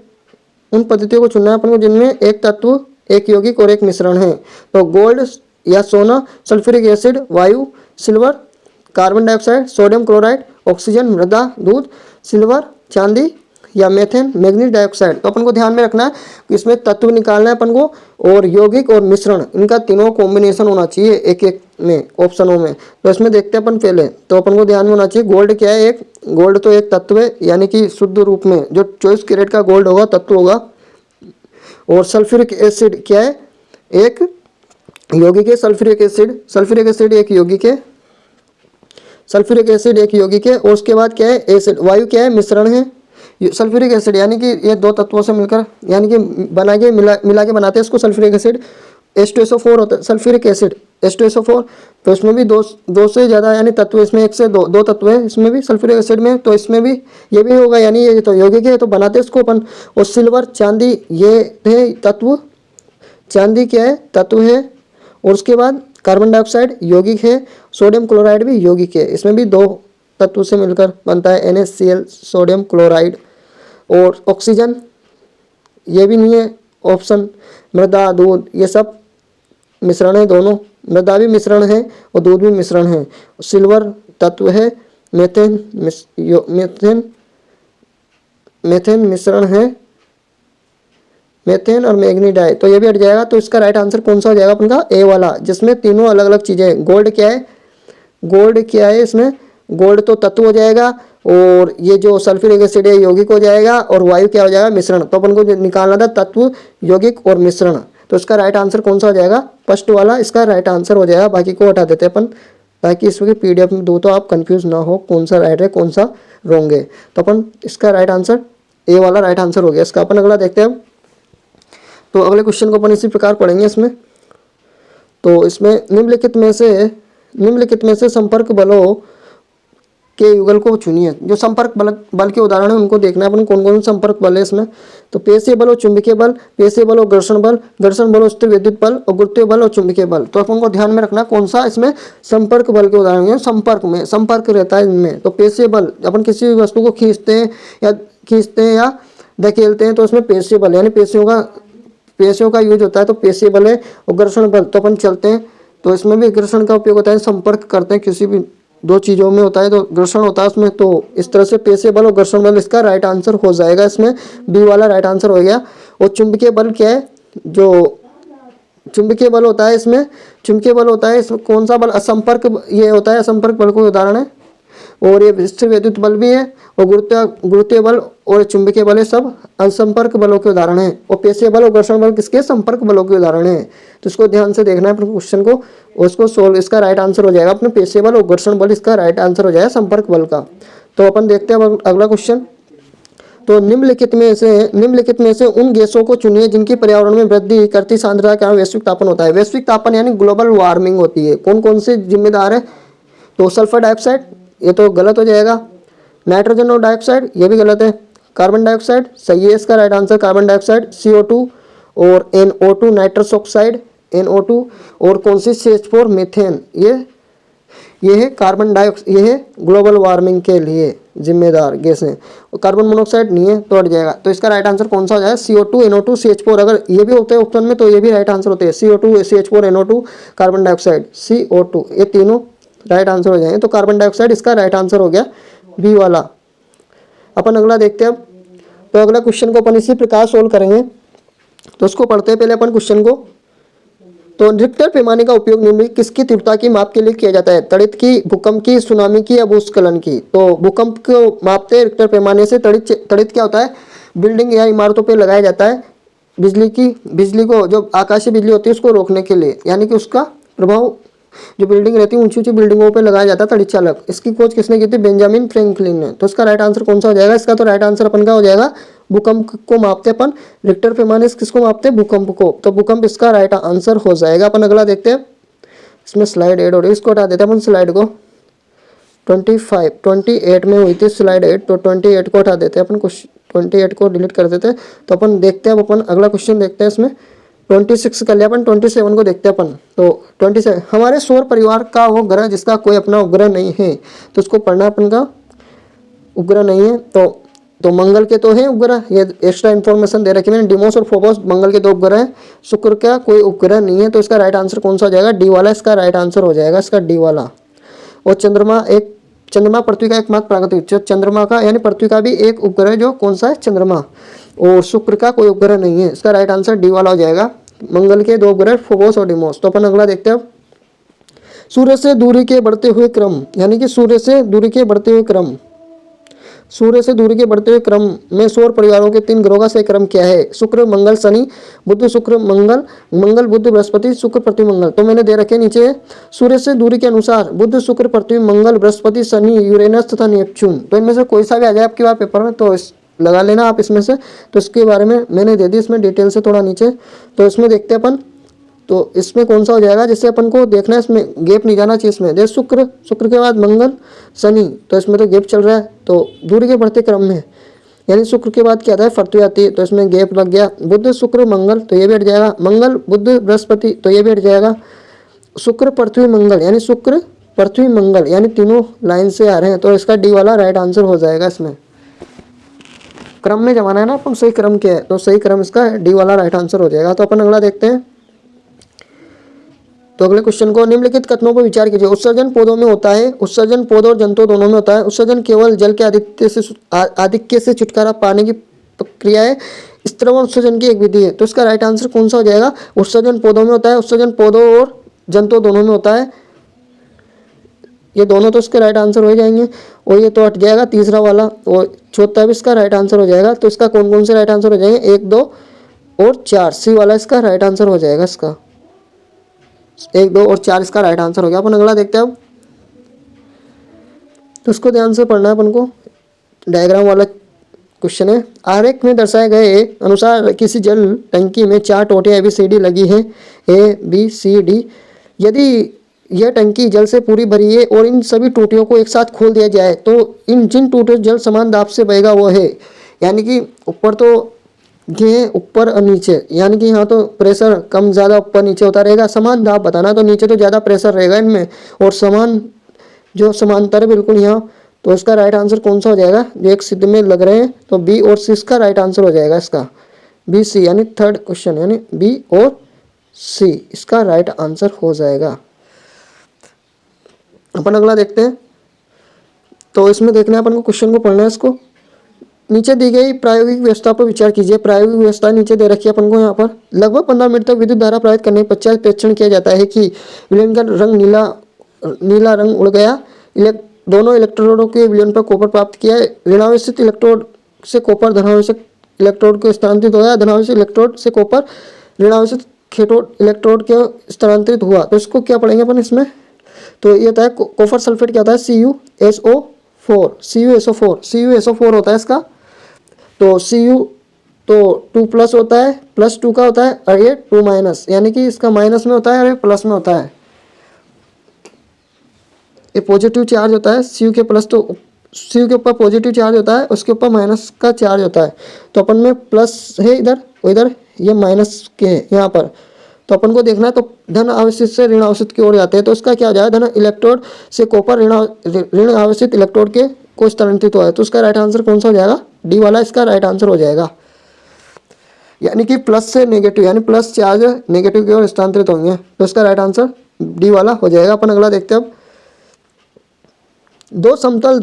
उन पद्धतियों को चुनना है अपन को जिनमें एक तत्व, एक यौगिक और एक मिश्रण है। तो गोल्ड या सोना, सल्फ्यूरिक एसिड, वायु, silver, carbon dioxide, sodium chloride, oxygen, मृदा, दूध, सिल्वर, चांदी या मेथेन, मैग्नीज डाइऑक्साइड। तो अपन को ध्यान में रखना है कि इसमें तत्व निकालना है अपन को, और यौगिक और मिश्रण, इनका तीनों कॉम्बिनेशन होना चाहिए एक एक में ऑप्शनों में। तो इसमें देखते हैं अपन पहले। तो अपन को ध्यान में होना चाहिए गोल्ड क्या है? एक गोल्ड तो एक तत्व है, यानी कि शुद्ध रूप में जो 24 कैरेट का गोल्ड होगा तत्व होगा। और सल्फ्यूरिक एसिड क्या है? एक यौगिक है। सल्फ्यूरिक एसिड एक यौगिक है। सल्फ्यूरिक एसिड एक यौगिक है। और उसके बाद क्या है? एसिड। वायु क्या है? मिश्रण है। सल्फ्यूरिक एसिड यानी कि ये दो तत्वों से मिलकर यानी कि मिला के बनाते हैं इसको सल्फ्यूरिक एसिड। H2SO4 होता है सल्फ्यूरिक एसिड, H2SO4। तो इसमें भी दो से ज़्यादा यानी तत्व, इसमें एक से दो तत्व है इसमें भी सल्फ्यूरिक एसिड में। तो इसमें भी ये भी होगा, यानी ये तो यौगिक है, तो बनाते इसको अपन। और सिल्वर, चांदी, ये है तत्व। चांदी क्या है? तत्व है। और उसके बाद कार्बन डाइऑक्साइड यौगिक है। सोडियम क्लोराइड भी यौगिक है। इसमें भी दो तत्व से मिलकर बनता है NaCl, सोडियम क्लोराइड। और ऑक्सीजन ये भी नहीं है ऑप्शन। मृदा, दूध, ये सब मिश्रण है दोनों। मृदा भी मिश्रण है और दूध भी मिश्रण है। सिल्वर तत्व है। मेथेन मिश्रण है। मेथेन और मैग्नीज डाई, तो ये भी हट जाएगा। तो इसका राइट आंसर कौन सा हो जाएगा अपन का? ए वाला, जिसमें तीनों अलग अलग चीजें हैं। गोल्ड क्या है इसमें? गोल्ड तो तत्व हो जाएगा। और ये जो सल्फ्यूरिक एसिड है यौगिक हो जाएगा। और वायु क्या हो जाएगा? मिश्रण। तो अपन को निकालना था तत्व, यौगिक और मिश्रण। तो इसका राइट आंसर कौन सा हो जाएगा? फर्स्ट वाला इसका राइट आंसर हो जाएगा। बाकी को हटा देते हैं अपन, ताकि इसमें PDF में दो तो आप कंफ्यूज ना हो कौन सा राइट है कौन सा रॉन्ग है। तो अपन इसका राइट आंसर ए वाला राइट आंसर हो गया इसका। अपन अगला देखते हैं। तो अगले क्वेश्चन को अपन इसी प्रकार पढ़ेंगे इसमें। तो इसमें निम्नलिखित में से संपर्क बलों के युगल को चुनिए। जो संपर्क बल के उदाहरण है उनको देखना है अपन, कौन कौन संपर्क बल है इसमें। तो पेशीय बल और चुंबकीय बल, पेशीय बल और घर्षण बल और स्थिर विद्युत बल, और गुरुत्वीय बल और चुंबकीय बल। तो अपन को ध्यान में रखना कौन सा इसमें संपर्क बल के उदाहरण है। संपर्क रहता है इनमें। तो पेशीय बल, अपन किसी भी वस्तु को खींचते हैं या धकेलते हैं, तो उसमें पेशीय बल यानी पेशियों का यूज होता है, तो पेशीय बल है। और घर्षण बल, तो अपन चलते हैं तो इसमें भी घर्षण का उपयोग होता है। संपर्क करते हैं किसी भी दो चीज़ों में होता है तो घर्षण होता है उसमें। तो इस तरह से पेशीय बल और घर्षण बल इसका राइट आंसर हो जाएगा। इसमें बी वाला राइट आंसर हो गया। और चुंबकीय बल क्या है? जो चुंबकीय बल होता है इसमें कौन सा बल? असंपर्क, ये होता है असंपर्क बल को उदाहरण है। और ये स्थिर विद्युत बल भी है। और गुरुत्वीय बल और चुंबकीय बल सब असंपर्क बलों के उदाहरण हैं। और पेशीय बल और घर्षण बल किसके? संपर्क बलों के उदाहरण हैं। तो इसको ध्यान से देखना है अपने क्वेश्चन को, और इसको सोल्व। इसका राइट आंसर हो जाएगा अपने पेशीय बल और घर्षण बल, इसका राइट आंसर हो जाएगा संपर्क बल का। तो अपन देखते हैं अगला क्वेश्चन। तो निम्नलिखित में से उन गैसों को चुनिए जिनकी पर्यावरण में वृद्धि करती सांद्रता के कारण वैश्विक तापन होता है। वैश्विक तापन यानी ग्लोबल वार्मिंग होती है। कौन कौन से जिम्मेदार है? तो सल्फर डाइऑक्साइड, ये तो गलत हो जाएगा। नाइट्रोजन और डाइऑक्साइड, ये भी गलत है। कार्बन डाइऑक्साइड सही है इसका right answer, carbon dioxide. CO2 और NO2 नाइट्रस ऑक्साइड NO2। और कौन सी CH4 मीथेन, ये ये है कार्बन डाइऑक्साइड, ये है ग्लोबल वार्मिंग के लिए जिम्मेदार गैसें, और कार्बन मोनोऑक्साइड नहीं है तो हट जाएगा। तो इसका राइट आंसर कौन सा हो जाएगा? CO2 NO2 CH4। अगर ये भी होते हैं ऑप्शन में तो ये भी राइट आंसर होते हैं, CO2 CH4 NO2 carbon dioxide CO2, ये तीनों राइट आंसर हो जाएंगे। तो कार्बन डाइऑक्साइड इसका राइट आंसर हो गया बी वाला। अपन अगला देखते हैं अब। तो अगला क्वेश्चन को अपन इसी प्रकार सोल्व करेंगे। तो उसको पढ़ते हैं पहले अपन क्वेश्चन को। तो रिक्टर पैमाने का उपयोग निम्नलिखित किसकी तीव्रता की माप के लिए किया जाता है? तड़ित की, भूकंप की, सुनामी की या भूस्खलन की? तो भूकंप को मापते हैं रिक्टर पैमाने से। तड़ित क्या होता है? बिल्डिंग या इमारतों पर लगाया जाता है बिजली को, जो आकाशीय बिजली होती है उसको रोकने के लिए, यानी कि उसका प्रभाव जो बिल्डिंग रहती है ऊंची ऊंची बिल्डिंगों पे लगाया जाता है तड़ित चालक। इसकी खोज किसने की थी? बेंजामिन फ्रैंकलिन ने। तो इसका राइट आंसर कौन सा हो जाएगा? इसका तो राइट आंसर अपन का हो जाएगा भूकंप को मापते अपन रिक्टर पैमाने से किसको मापते हैं? भूकंप को। तो भूकंप इसका राइट आंसर हो जाएगा। अपन अगला देखते हैं। इसमें स्लाइड ऐड हो रही है, इसको हटा देते हैं अपन स्लाइड को। 28 में हुई थी स्लाइड 8, तो 28 को हटा देते हैं अपन, कुछ 28 को डिलीट कर देते हैं। तो अपन देखते हैं, अब अपन अगला क्वेश्चन देखते हैं। इसमें 26 कर लिया अपन, 27 को देखते हैं अपन। तो 27, हमारे सौर परिवार का वो ग्रह जिसका कोई अपना उपग्रह नहीं है, तो उसको पढ़ना अपन का उपग्रह नहीं है। तो मंगल के तो है उपग्रह, ये एक्स्ट्रा इन्फॉर्मेशन दे रखी मैंने। डिमोस और फोबोस मंगल के दो उपग्रह है। शुक्र का कोई उपग्रह नहीं है, तो इसका राइट आंसर कौन सा हो जाएगा? डी वाला इसका राइट आंसर हो जाएगा, इसका डी वाला। और चंद्रमा पृथ्वी का एकमात्र प्राकृतिक, चंद्रमा का यानी पृथ्वी का भी एक उपग्रह जो कौन सा है? चंद्रमा। और शुक्र का कोई उपग्रह नहीं है, इसका राइट आंसर डी वाला हो जाएगा। मंगल के दो उपग्रह फोबोस और डिमोस। तो अपन अगला देखते हैं। सूर्य से दूरी के बढ़ते हुए क्रम, यानी कि सूर्य से दूरी के बढ़ते हुए क्रम में सौर परिवारों के 3 ग्रहों का सही क्रम क्या है? शुक्र, मंगल, शनि, बुध, शुक्र, मंगल, बुध, बृहस्पति, शुक्र, पृथ्वी, मंगल। तो मैंने दे रखे नीचे सूर्य से दूरी के अनुसार बुध, शुक्र, पृथ्वी, मंगल, बृहस्पति, शनि, यूरेनस तथा नेपच्यून। तो इनमें से कोई सा भी आ जाए आपके बार पेपर में तो लगा लेना आप इसमें से। तो इसके बारे में मैंने दे दी इसमें डिटेल से थोड़ा नीचे। तो इसमें देखते हैं अपन, तो इसमें कौन सा हो जाएगा? जैसे अपन को देखना है, इसमें गैप नहीं जाना चाहिए। इसमें देख शुक्र के बाद मंगल, शनि, तो इसमें तो गैप चल रहा है। तो दूरी के बढ़ते क्रम में यानी शुक्र के बाद क्या आता है? पृथ्वी आती है, तो इसमें गैप लग गया। बुध, शुक्र, मंगल, तो ये भी हट जाएगा। मंगल, बुध, बृहस्पति, तो ये भी हट जाएगा। शुक्र, पृथ्वी, मंगल, यानी शुक्र, पृथ्वी, मंगल, यानी तीनों लाइन से आ रहे हैं। तो इसका डी वाला राइट आंसर हो जाएगा। इसमें क्रम में जमाना है ना अपन, सही क्रम क्या है, तो सही क्रम इसका डी वाला राइट आंसर हो जाएगा। तो अपन अगला देखते हैं। तो अगले क्वेश्चन को, निम्नलिखित कथनों पर विचार कीजिए। उत्सर्जन पौधों में होता है, उत्सर्जन पौधों और जंतुओं दोनों में होता है। उत्सर्जन केवल जल के आधिक्य से छुटकारा पाने की प्रक्रिया है। स्त्रवण उत्सर्जन की एक विधि है। तो इसका राइट आंसर कौन सा हो जाएगा? उत्सर्जन पौधों में होता है, उत्सर्जन पौधों और जंतुओं दोनों में होता है। ये दोनों तो इसके राइट आंसर हो जाएंगे। और ये तो हट जाएगा तीसरा वाला, और चौथा भी इसका राइट आंसर हो जाएगा। तो इसका कौन कौन से राइट आंसर हो जाएंगे? 1, 2 और 4, सी वाला इसका राइट आंसर हो जाएगा। इसका 1, 2 और 4 इसका राइट आंसर हो गया। अपन अगला देखते हैं अब। तो इसको ध्यान से पढ़ना है अपन को, डायग्राम वाला क्वेश्चन है। आरेख में दर्शाए गए अनुसार किसी जल टंकी में 4 टोटियां ABCD लगी हैं, ABCD। यदि यह टंकी जल से पूरी भरी है और इन सभी टोटियों को एक साथ खोल दिया जाए तो जिन टोटियों जल समान दाब से बहेगा वो है, यानी कि ऊपर तो ये ऊपर और नीचे, यानी कि यहाँ तो प्रेशर कम ज़्यादा ऊपर नीचे होता रहेगा। समान दाब बताना, तो नीचे तो ज़्यादा प्रेशर रहेगा इनमें और समान जो समांतर है बिल्कुल यहाँ। तो इसका राइट आंसर कौन सा हो जाएगा? जो एक सिद्ध में लग रहे हैं, तो बी और सी इसका राइट आंसर हो जाएगा। इसका बी सी, यानी थर्ड क्वेश्चन, यानी बी और सी इसका राइट आंसर हो जाएगा। अपन अगला देखते हैं। तो इसमें देखना है अपन को, क्वेश्चन को पढ़ना है इसको। नीचे दी गई प्रायोगिक व्यवस्था पर विचार कीजिए। प्रायोगिक व्यवस्था नीचे दे रखी है अपन को यहाँ पर। लगभग 15 मिनट तक विद्युत धारा प्रवाहित करने के पश्चात परीक्षण किया जाता है कि विलयन का रंग नीला रंग उड़ गया। दोनों इलेक्ट्रोडों के विलयन पर कॉपर प्राप्त किया। ऋणावेशित इलेक्ट्रोड से कॉपर धनावेशित इलेक्ट्रोड को स्थानांतरित होगा। धनावेशित इलेक्ट्रोड से कॉपर ऋणावेशित कैथोड इलेक्ट्रोड के स्थानांतरित हुआ। तो इसको क्या पढ़ेंगे अपन इसमें? तो ये होता है कॉपर सल्फेट, क्या होता है? CuSO4 होता है इसका। तो Cu तो 2+ होता है, +2 का होता है, और ये 2-, यानी कि इसका माइनस में होता है और ये प्लस में होता है। ये पॉजिटिव चार्ज होता है Cu के प्लस, तो Cu के ऊपर पॉजिटिव चार्ज होता है, उसके ऊपर माइनस का चार्ज होता है। तो अपन में प्लस है इधर, और इधर ये माइनस के है यहाँ पर। तो अपन को देखना है, तो धन आवेशित से ऋण आवेशित की ओर जाते हैं, तो इसका क्या हो जाएगा, धन इलेक्ट्रोड से कॉपर ऋण आवेशित इलेक्ट्रोड के को स्थानांतरित हुआ है। तो इसका राइट आंसर कौन सा हो जाएगा, डी वाला इसका राइट आंसर हो जाएगा। यानी कि प्लस से नेगेटिव, यानी प्लस चार्ज नेगेटिव की ओर स्थानांतरित होंगे, तो इसका राइट आंसर डी वाला हो जाएगा। अपन अगला देखते हैं अब, दो समतल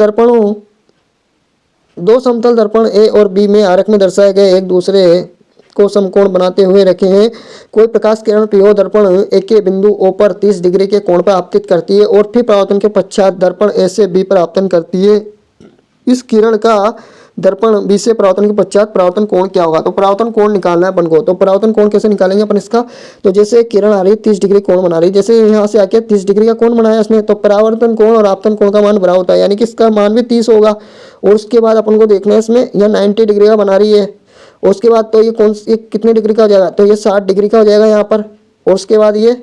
दर्पण ए और बी में आरेख में दर्शाए गए एक दूसरे को समकोण बनाते हुए रखे हैं। कोई प्रकाश किरण पीओ दर्पण ए के बिंदु ओ पर 30 डिग्री के कोण पर आपतित करती है और फिर परावर्तन के पश्चात दर्पण ए से बी पर आपतन करती है। इस किरण का दर्पण बी से परावर्तन के पश्चात परावर्तन कोण क्या होगा। तो परावर्तन कोण निकालना है अपन को। तो परावर्तन कोण कैसे निकालेंगे अपन इसका, तो जैसे किरण आ रही है 30 डिग्री कोण बना रही है, जैसे यहाँ से आके 30 डिग्री का कोण बनाया इसने, तो परावर्तन कोण और आपतन कोण का मान बराबर होता है, यानी कि इसका मान भी 30 होगा। और उसके बाद अपन को देखना है इसमें यह 90 डिग्री का बना रही है, और उसके बाद तो ये कितने डिग्री का हो जाएगा, तो ये 60 डिग्री का हो जाएगा यहाँ पर। और उसके बाद ये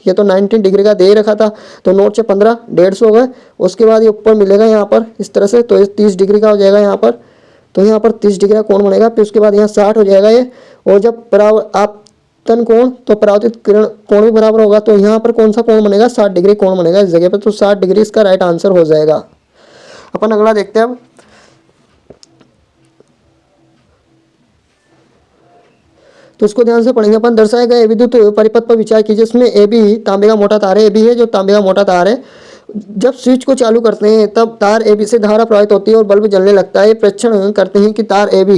तो 19 डिग्री का दे ही रखा था, तो नोट से 15 150 हो गए। उसके बाद ये ऊपर मिलेगा यहाँ पर इस तरह से, तो ये 30 डिग्री का हो जाएगा यहाँ पर, तो यहाँ पर 30 डिग्री का कोण बनेगा। फिर उसके बाद यहाँ 60 हो जाएगा ये, और जब आपतन कोण तो परावर्तित किरण कोण भी बराबर होगा, तो यहाँ पर कौन सा कोण बनेगा, 60 डिग्री कोण बनेगा इस जगह पर, तो 60 डिग्री इसका राइट आंसर हो जाएगा। अपन अगला देखते हैं अब, तो इसको ध्यान से पढ़ेंगे अपन। दर्शाए गए विद्युत परिपथ पर विचार कीजिए। इसमें ए बी तांबे का मोटा तार है, ए बी है जो तांबे का मोटा तार है। जब स्विच को चालू करते हैं तब तार ए बी से धारा प्रवाहित होती है और बल्ब जलने लगता है। परीक्षण करते हैं कि तार ए बी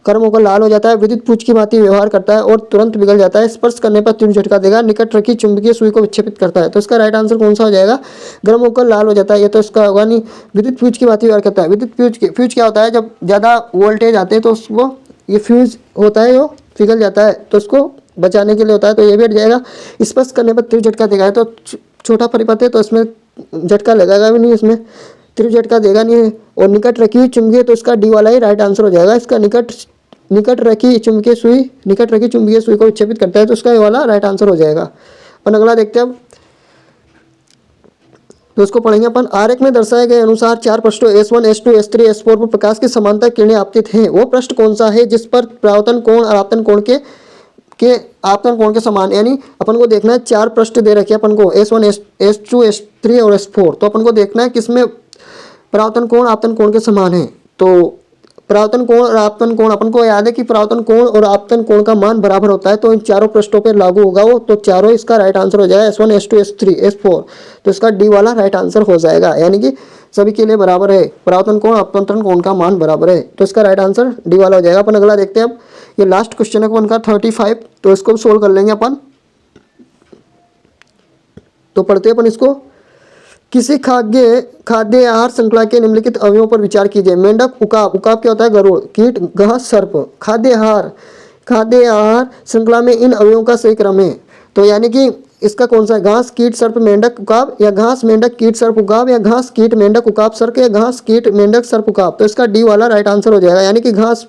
गर्म होकर लाल हो जाता है, विद्युत पूछ की भांति व्यवहार करता है और तुरंत पिघल जाता है। स्पर्श करने पर तीव्र झटका देगा, निकट रखी चुंबकीय सुई को विक्षेपित करता है। तो इसका राइट आंसर कौन सा हो जाएगा, गर्म होकर लाल हो जाता है, ये तो इसका होगा नहीं। विद्युत फ्यूज की भांति व्यवहार करता है। विद्युत फ्यूज क्या होता है, जब ज़्यादा वोल्टेज आते हैं तो उसको ये फ्यूज होता है वो पिघल जाता है, तो उसको बचाने के लिए होता है, तो ये भी हट जाएगा। स्पर्श करने पर तीव्र झटका देगा, तो छोटा परिपथ है तो इसमें झटका लगेगा भी नहीं, इसमें तीव्र झटका देगा नहीं है। और निकट रखी हुई चुंबकीय, तो इसका डी वाला ही राइट आंसर हो जाएगा। इसका निकट रखी चुंबकीय सुई को विक्षेपित करता है, तो इसका ये वाला राइट आंसर हो जाएगा। अपन अगला देखते हैं अब, तो इसको पढ़ेंगे अपन। आरेख में दर्शाए गए अनुसार 4 पृष्ठों S1, S2, S3, S4 पर प्रकाश की समांतर किरणें आपतित हैं। वो पृष्ठ कौन सा है जिस पर परावर्तन कोण और आपतन कोण के आपतन कोण के समान, यानी अपन को देखना है 4 पृष्ठ दे रखे अपन को, S1, S2, S3 और S4। तो अपन को देखना है किसमें परावर्तन कोण आपतन कोण के समान है। तो परावर्तन कोण और आपतन कोण, अपन को याद है कि परावर्तन कोण और आपतन कोण का मान बराबर होता है, तो इन चारों पृष्ठों पर लागू होगा वो, तो चारों इसका राइट आंसर हो जाएगा, S1, S2, S3, S4। तो इसका डी वाला राइट आंसर हो जाएगा, यानी कि सभी के लिए बराबर है, परावर्तन कोण आपतन कोण का मान बराबर है, तो इसका राइट आंसर डी वाला हो जाएगा। अपन अगला देखते हैं अब, ये लास्ट क्वेश्चन है अपन का 35, तो इसको सोल्व कर लेंगे अपन। तो पढ़ते हैं अपन इसको। किसी खाद्य आहार श्रृंखला के निम्नलिखित अवयवों पर विचार कीजिए। मेंढक, उकाब क्या होता है, गरुड़, कीट, घास, सर्प। खाद्य आहार श्रृंखला में इन अवयवों का सही क्रम है, तो यानी कि इसका कौन सा है, घास, कीट, सर्प, मेंढक, उकाब, या घास, मेंढक, कीट, सर्प, उकाब, या घास, कीट, मेंढक, उकाब, सर्प, या घास, कीट, मेंढक, सर्प, उकाब। तो इसका डी वाला राइट आंसर हो जाएगा, यानी कि घास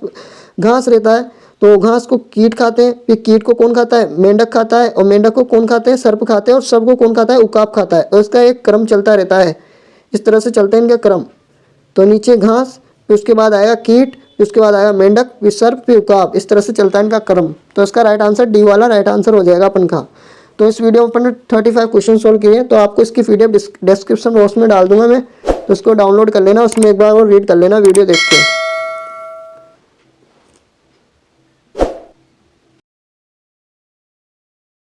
रहता है, तो घास को कीट खाते हैं, फिर कीट को कौन खाता है, मेंढक खाता है, और मेंढक को कौन खाते हैं, सर्प खाते हैं, और सर्प को कौन खाता है, उकाब खाता है। तो इसका एक क्रम चलता रहता है, इस तरह से चलते हैं इनका क्रम। तो नीचे घास, फिर उसके बाद आएगा कीट, फिर उसके बाद आएगा मेंढक, फिर सर्प, फिर उकाब, इस तरह से चलता है इनका क्रम। तो इसका राइट आंसर डी वाला राइट आंसर हो जाएगा अपन का। तो इस वीडियो में अपन ने 35 क्वेश्चन सोल्व किए, तो आपको इसकी PDF डिस्क्रिप्शन बॉक्स में डाल दूंगा मैं, तो उसको डाउनलोड कर लेना, उसमें एक बार और रीड कर लेना वीडियो देख के।